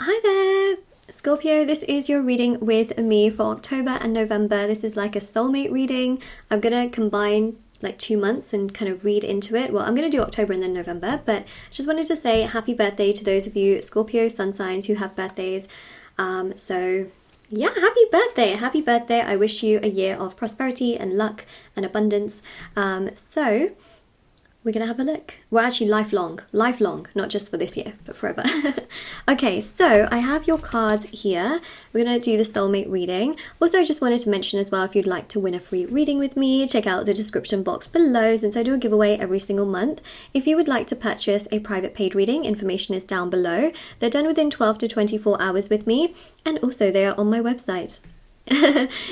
Hi there, Scorpio. This is your reading with me for October and November. This is like a soulmate reading. I'm gonna combine like 2 months and kind of read into it. Well, I'm gonna do October and then November, but I just wanted to say happy birthday to those of you Scorpio sun signs who have birthdays. So yeah, happy birthday, happy birthday. I wish you a year of prosperity and luck and abundance. So we're gonna have a look. Well, actually lifelong, not just for this year, but forever. Okay, so I have your cards here. We're gonna do the soulmate reading. Also, I just wanted to mention as well, if you'd like to win a free reading with me, check out the description box below, since I do a giveaway every single month. If you would like to purchase a private paid reading, information is down below. They're done within 12 to 24 hours with me, and also they are on my website.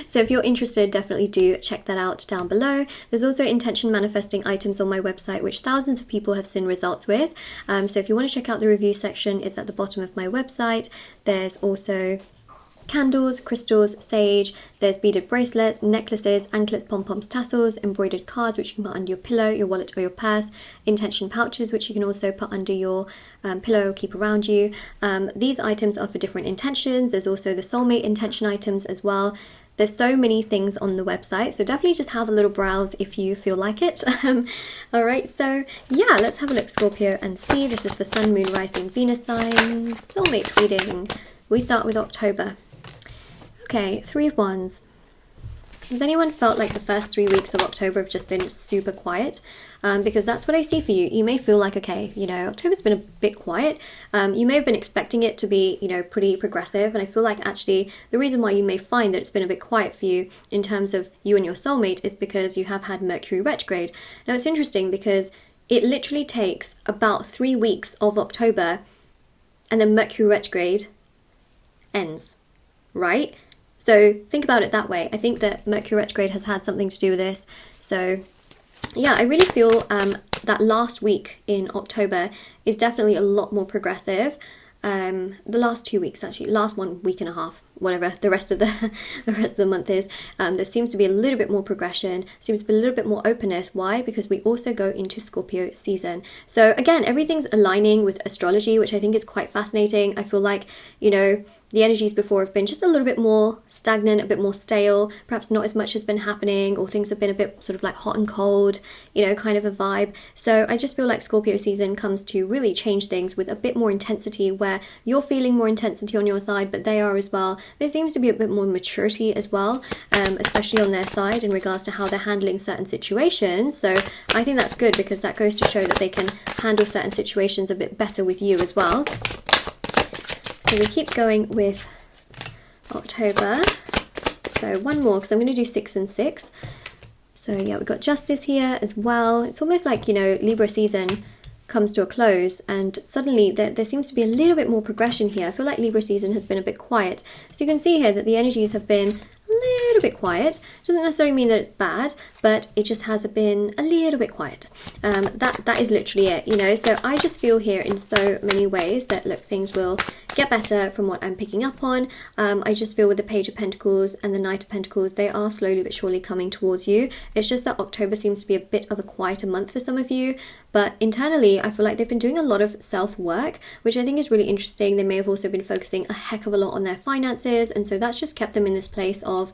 So if you're interested, definitely do check that out down below. There's also intention manifesting items on my website which thousands of people have seen results with. So if you want to check out the review section, it's at the bottom of my website. There's also candles, crystals, sage, there's beaded bracelets, necklaces, anklets, pom-poms, tassels, embroidered cards which you can put under your pillow, your wallet or your purse, intention pouches which you can also put under your pillow or keep around you. These items are for different intentions. There's also the soulmate intention items as well. There's so many things on the website, so definitely just have a little browse if you feel like it. Alright, so yeah, let's have a look, Scorpio, and see. This is for Sun, Moon, Rising, Venus signs, soulmate reading. We start with October. Okay, Three of Wands. Has anyone felt like the first 3 weeks of October have just been super quiet? Because that's what I see for you. You may feel like, okay, you know, October's been a bit quiet. You may have been expecting it to be, you know, pretty progressive. And I feel like actually the reason why you may find that it's been a bit quiet for you in terms of you and your soulmate is because you have had Mercury retrograde. Now it's interesting because it literally takes about 3 weeks of October and then Mercury retrograde ends, right? So think about it that way. I think that Mercury retrograde has had something to do with this. So yeah, I really feel that last week in October is definitely a lot more progressive. The last 2 weeks, actually, last 1 week and a half, whatever the rest of the month is, there seems to be a little bit more progression, seems to be a little bit more openness. Why? Because we also go into Scorpio season. So again, everything's aligning with astrology, which I think is quite fascinating. I feel like, you know, the energies before have been just a little bit more stagnant, a bit more stale, perhaps not as much has been happening, or things have been a bit sort of like hot and cold, you know, kind of a vibe. So I just feel like Scorpio season comes to really change things with a bit more intensity, where you're feeling more intensity on your side, but they are as well. There seems to be a bit more maturity as well, especially on their side in regards to how they're handling certain situations. So I think that's good, because that goes to show that they can handle certain situations a bit better with you as well. So we keep going with October. So one more, because I'm going to do 6 and 6. So yeah, we've got Justice here as well. It's almost like, you know, Libra season comes to a close, and suddenly there seems to be a little bit more progression here. I feel like Libra season has been a bit quiet. So you can see here that the energies have been a little bit quiet. Doesn't necessarily mean that it's bad, but it just has been a little bit quiet. That is literally it, you know. So I just feel here in so many ways that, look, things will get better from what I'm picking up on. I just feel with the Page of Pentacles and the Knight of Pentacles, they are slowly but surely coming towards you. It's just that October seems to be a bit of a quieter month for some of you, but internally I feel like they've been doing a lot of self-work, which I think is really interesting. They may have also been focusing a heck of a lot on their finances, and so that's just kept them in this place of,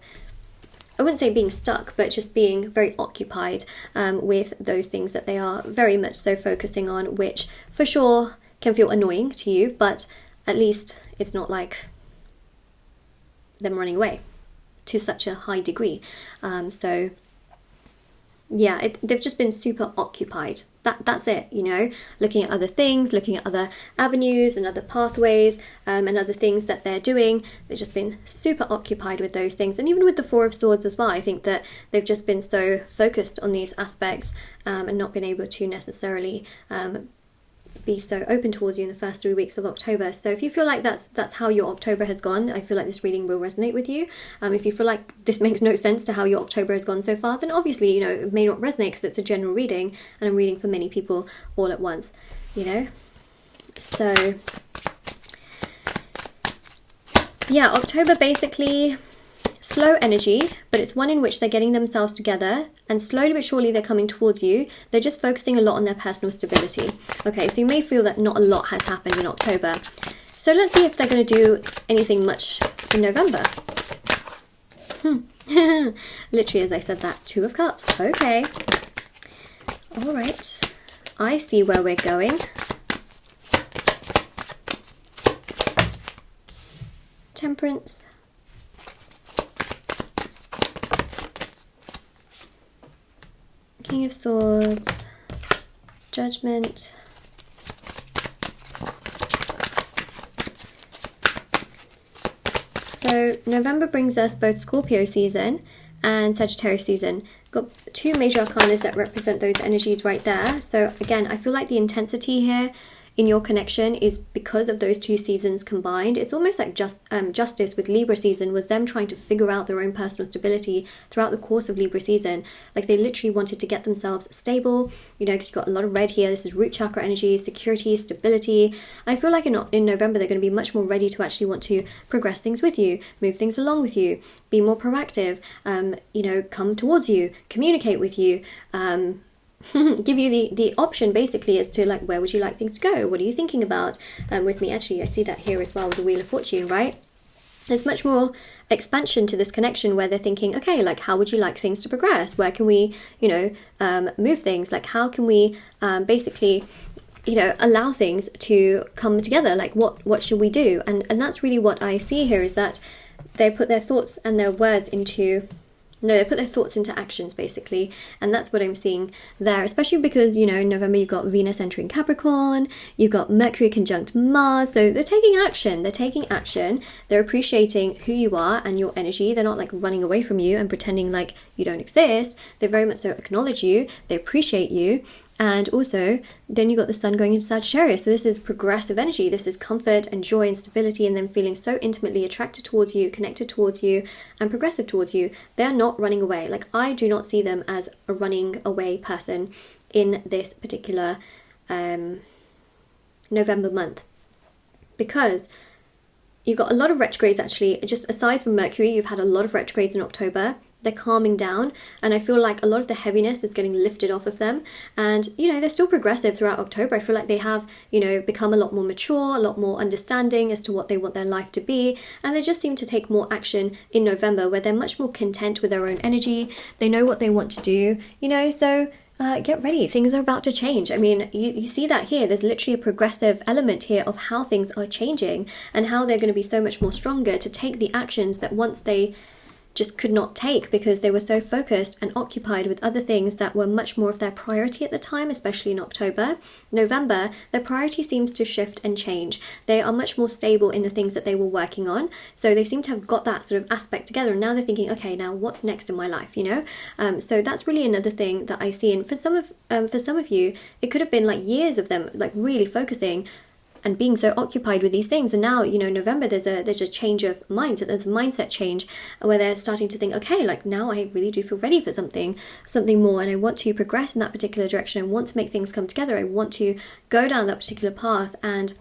I wouldn't say being stuck, but just being very occupied with those things that they are very much so focusing on, which for sure can feel annoying to you, but at least it's not like them running away to such a high degree. So yeah, they've just been super occupied. That's it, you know, looking at other things, looking at other avenues and other pathways, and other things that they're doing. They've just been super occupied with those things. And even with the Four of Swords as well, I think that they've just been so focused on these aspects, and not been able to necessarily be so open towards you in the first 3 weeks of October. So if you feel like that's how your October has gone, I feel like this reading will resonate with you. If you feel like this makes no sense to how your October has gone so far, then obviously, you know, it may not resonate, because it's a general reading and I'm reading for many people all at once, you know. So yeah, October basically slow energy, but it's one in which they're getting themselves together, and slowly but surely they're coming towards you. They're just focusing a lot on their personal stability. Okay, so you may feel that not a lot has happened in October. So let's see if they're going to do anything much in November. Literally, as I said that, Two of Cups. Okay. All right. I see where we're going. Temperance. King of Swords. Judgment. So November brings us both Scorpio season and Sagittarius season. Got two major arcanas that represent those energies right there. So again, I feel like the intensity here in your connection is because of those two seasons combined. It's almost like Justice with Libra season was them trying to figure out their own personal stability throughout the course of Libra season. Like they literally wanted to get themselves stable, you know, because you've got a lot of red here. This is root chakra energy, security, stability. I feel like in November they're going to be much more ready to actually want to progress things with you, move things along with you, be more proactive, you know, come towards you, communicate with you, give you the option basically as to like, where would you like things to go? What are you thinking about with me? Actually, I see that here as well with the Wheel of Fortune, right? There's much more expansion to this connection where they're thinking, okay, like how would you like things to progress? Where can we, you know, move things? Like how can we basically, you know, allow things to come together? Like what should we do? And that's really what I see here, is that they put their thoughts and their words into... No, they put their thoughts into actions, basically. And that's what I'm seeing there, especially because, you know, in November you've got Venus entering Capricorn, you've got Mercury conjunct Mars. So they're taking action. They're taking action. They're appreciating who you are and your energy. They're not like running away from you and pretending like you don't exist. They very much so acknowledge you. They appreciate you. And also, then you got the sun going into Sagittarius. So this is progressive energy. This is comfort and joy and stability, and them feeling so intimately attracted towards you, connected towards you, and progressive towards you. They're not running away. Like, I do not see them as a running away person in this particular November month. Because you've got a lot of retrogrades, actually. Just aside from Mercury, you've had a lot of retrogrades in October. They're calming down, and I feel like a lot of the heaviness is getting lifted off of them. And, you know, they're still progressive throughout October. I feel like they have, you know, become a lot more mature, a lot more understanding as to what they want their life to be. And they just seem to take more action in November, where they're much more content with their own energy. They know what they want to do, you know, so get ready. Things are about to change. I mean, you see that here. There's literally a progressive element here of how things are changing and how they're going to be so much more stronger to take the actions that once they just could not take because they were so focused and occupied with other things that were much more of their priority at the time, especially in October. November, their priority seems to shift and change. They are much more stable in the things that they were working on. So they seem to have got that sort of aspect together, and now they're thinking, okay, now what's next in my life, you know? So that's really another thing that I see. And for some of you, it could have been like years of them like really focusing and being so occupied with these things. And now, you know, November, there's a change of mindset. There's a mindset change where they're starting to think, okay, like now I really do feel ready for something more, and I want to progress in that particular direction. I want to make things come together. I want to go down that particular path and,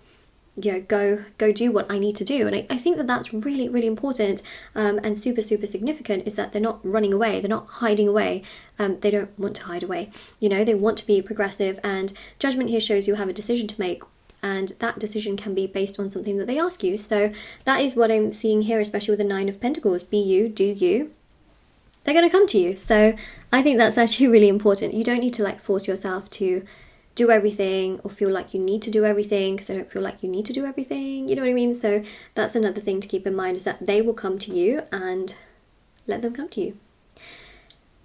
you know, go do what I need to do. And I think that that's really, really important and super, super significant, is that they're not running away. They're not hiding away. They don't want to hide away. You know, they want to be progressive, and Judgment here shows you have a decision to make. And that decision can be based on something that they ask you. So that is what I'm seeing here, especially with the Nine of Pentacles. Be you, do you. They're going to come to you. So I think that's actually really important. You don't need to like force yourself to do everything or feel like you need to do everything, because I don't feel like you need to do everything. You know what I mean? So that's another thing to keep in mind, is that they will come to you, and let them come to you.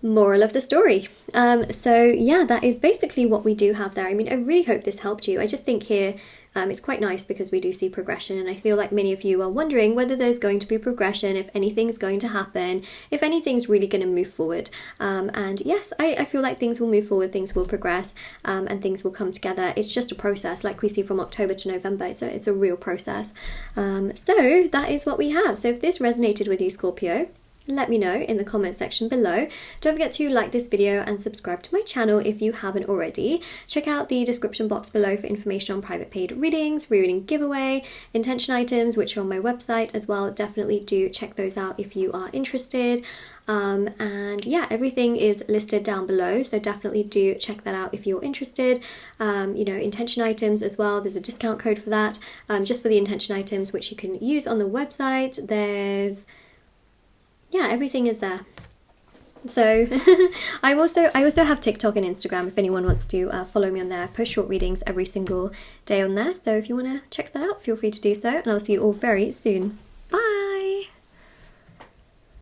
Moral of the story. So yeah, that is basically what we do have there. I mean, I really hope this helped you. I just think here it's quite nice because we do see progression, and I feel like many of you are wondering whether there's going to be progression, if anything's going to happen, if anything's really going to move forward. And yes, I feel like things will move forward, things will progress, and things will come together. It's just a process, like we see from October to November. It's a real process. So that is what we have. So if this resonated with you, Scorpio, let me know in the comment section below. Don't forget to like this video and subscribe to my channel if you haven't already. Check out the description box below for information on private paid readings, rereading giveaway, intention items, which are on my website as well. Definitely do check those out if you are interested. And yeah, everything is listed down below, so definitely do check that out if you're interested. You know, intention items as well, there's a discount code for that, just for the intention items, which you can use on the website. There's, yeah, everything is there. So I also have TikTok and Instagram if anyone wants to follow me on there. I post short readings every single day on there, so if you want to check that out, feel free to do so, and I'll see you all very soon.